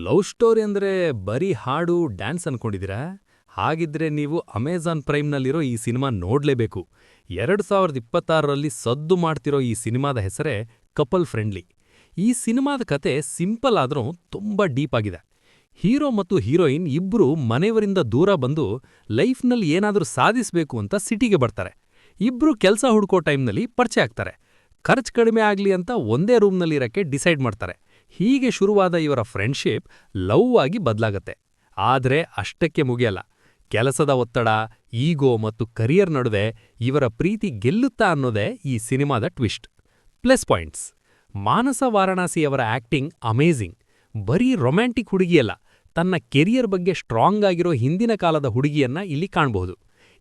Love story ಅಂದ್ರೆ ಬರೀ ಹಾಡು, ಡ್ಯಾನ್ಸ್ ಅನ್ಕೊಂಡಿದ್ದೀರಾ? ಹಾಗಿದ್ರೆ ನೀವು ಅಮೆಜಾನ್ ಪ್ರೈಮ್ನಲ್ಲಿರೋ ಈ ಸಿನಿಮಾ ನೋಡ್ಲೇಬೇಕು. 2026ರಲ್ಲಿ ಸದ್ದು ಮಾಡ್ತಿರೋ ಈ ಸಿನಿಮಾದ ಹೆಸರೇ ಕಪಲ್ ಫ್ರೆಂಡ್ಲಿ. ಈ ಸಿನಿಮಾದ ಕತೆ ಸಿಂಪಲ್ ಆದ್ರೂ ತುಂಬಾ ಡೀಪ್ ಆಗಿದೆ. ಹೀರೋ ಮತ್ತು ಹೀರೋಯಿನ್ ಇಬ್ರು ಮನೆಯವರಿಂದ ದೂರ ಬಂದು ಲೈಫ್ನಲ್ಲಿ ಏನಾದ್ರೂ ಸಾಧಿಸ್ಬೇಕು ಅಂತ ಸಿಟಿಗೆ ಬರ್ತಾರೆ. ಇಬ್ರು ಕೆಲ್ಸ ಹುಡ್ಕೋ ಟೈಮ್ನಲ್ಲಿ ಪರಿಚಯ ಆಗ್ತಾರೆ. ಖರ್ಚು ಕಡಿಮೆ ಆಗ್ಲಿ ಅಂತ ಒಂದೇ ರೂಮ್ನಲ್ಲಿರಕ್ಕೆ ಡಿಸೈಡ್ ಮಾಡ್ತಾರೆ. ಹೀಗೆ ಶುರುವಾದ ಇವರ ಫ್ರೆಂಡ್ಶಿಪ್ ಲವ್ ಆಗಿ ಬದಲಾಗತ್ತೆ. ಆದ್ರೆ ಅಷ್ಟಕ್ಕೆ ಮುಗಿಯಲ್ಲ. ಕೆಲಸದ ಒತ್ತಡ, ಈಗೋ ಮತ್ತು ಕರಿಯರ್ ನಡುವೆ ಇವರ ಪ್ರೀತಿ ಗೆಲ್ಲುತ್ತಾ ಅನ್ನೋದೇ ಈ ಸಿನಿಮಾದ ಟ್ವಿಸ್ಟ್. ಪ್ಲಸ್ ಪಾಯಿಂಟ್ಸ್: ಮಾನಸ ವಾರಣಾಸಿಯವರ ಆಕ್ಟಿಂಗ್ ಅಮೇಜಿಂಗ್. ಬರೀ ರೊಮ್ಯಾಂಟಿಕ್ ಹುಡುಗಿಯಲ್ಲ, ತನ್ನ ಕೆರಿಯರ್ ಬಗ್ಗೆ ಸ್ಟ್ರಾಂಗ್ ಆಗಿರೋ ಹಿಂದಿನ ಕಾಲದ ಹುಡುಗಿಯನ್ನ ಇಲ್ಲಿ ಕಾಣಬಹುದು.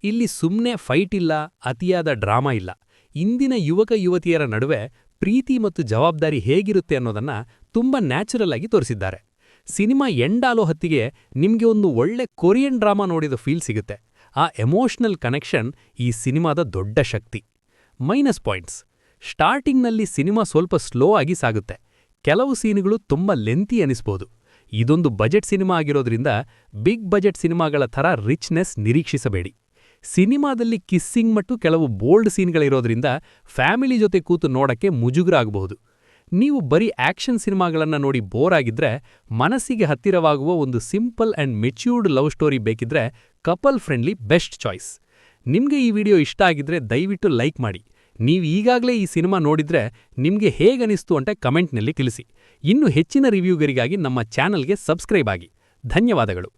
ಇಲ್ಲಿ ಸುಮ್ನೆ ಫೈಟ್ ಇಲ್ಲ, ಅತಿಯಾದ ಡ್ರಾಮಾ ಇಲ್ಲ. ಇಂದಿನ ಯುವಕ ಯುವತಿಯರ ನಡುವೆ ಪ್ರೀತಿ ಮತ್ತು ಜವಾಬ್ದಾರಿ ಹೇಗಿರುತ್ತೆ ಅನ್ನೋದನ್ನ ತುಂಬಾ ನ್ಯಾಚುರಲ್ ಆಗಿ ತೋರಿಸಿದ್ದಾರೆ. ಸಿನಿಮಾ ಎಂಡಾಲೋ ಹೊತ್ತಿಗೆ ನಿಮ್ಗೆ ಒಂದು ಒಳ್ಳೆ ಕೊರಿಯನ್ ಡ್ರಾಮಾ ನೋಡಿದ ಫೀಲ್ ಸಿಗುತ್ತೆ. ಆ ಎಮೋಷನಲ್ ಕನೆಕ್ಷನ್ ಈ ಸಿನಿಮಾದ ದೊಡ್ಡ ಶಕ್ತಿ. ಮೈನಸ್ ಪಾಯಿಂಟ್ಸ್: ಸ್ಟಾರ್ಟಿಂಗ್ನಲ್ಲಿ ಸಿನಿಮಾ ಸ್ವಲ್ಪ ಸ್ಲೋ ಆಗಿ ಸಾಗುತ್ತೆ. ಕೆಲವು ಸೀನ್ಗಳು ತುಂಬಾ ಲೆಂತಿ ಅನಿಸ್ಬೋದು. ಇದೊಂದು ಬಜೆಟ್ ಸಿನಿಮಾ ಆಗಿರೋದ್ರಿಂದ ಬಿಗ್ ಬಜೆಟ್ ಸಿನಿಮಾಗಳ ಥರ ರಿಚ್ನೆಸ್ ನಿರೀಕ್ಷಿಸಬೇಡಿ. ಸಿನಿಮಾದಲ್ಲಿ ಕಿಸ್ಸಿಂಗ್ ಮತ್ತು ಕೆಲವು ಬೋಲ್ಡ್ ಸೀನ್ಗಳಿರೋದ್ರಿಂದ ಫ್ಯಾಮಿಲಿ ಜೊತೆ ಕೂತು ನೋಡಕ್ಕೆ ಮುಜುಗರ ಆಗಬಹುದು. ನೀವು ಬರೀ ಆಕ್ಷನ್ ಸಿನಿಮಾಗಳನ್ನ ನೋಡಿ ಬೋರ್ ಆಗಿದ್ರೆ, ಮನಸ್ಸಿಗೆ ಹತ್ತಿರವಾಗುವ ಒಂದು simple and matured love story ಬೇಕಿದ್ರೆ ಕಪಲ್ ಫ್ರೆಂಡ್ಲಿ ಬೆಸ್ಟ್ ಚಾಯ್ಸ್. ನಿಮ್ಗೆ ಈ ವಿಡಿಯೋ ಇಷ್ಟ ಆಗಿದ್ರೆ ದಯವಿಟ್ಟು ಲೈಕ್ ಮಾಡಿ. ನೀವು ಈಗಾಗಲೇ ಈ ಸಿನಿಮಾ ನೋಡಿದ್ರೆ ನಿಮ್ಗೆ ಹೇಗನಿಸ್ತು ಅಂತ ಕಮೆಂಟ್ನಲ್ಲಿ ತಿಳಿಸಿ. ಇನ್ನು ಹೆಚ್ಚಿನ ರಿವ್ಯೂಗಳಿಗಾಗಿ ನಮ್ಮ ಚಾನಲ್ಗೆ ಸಬ್ಸ್ಕ್ರೈಬ್ ಆಗಿ. ಧನ್ಯವಾದಗಳು.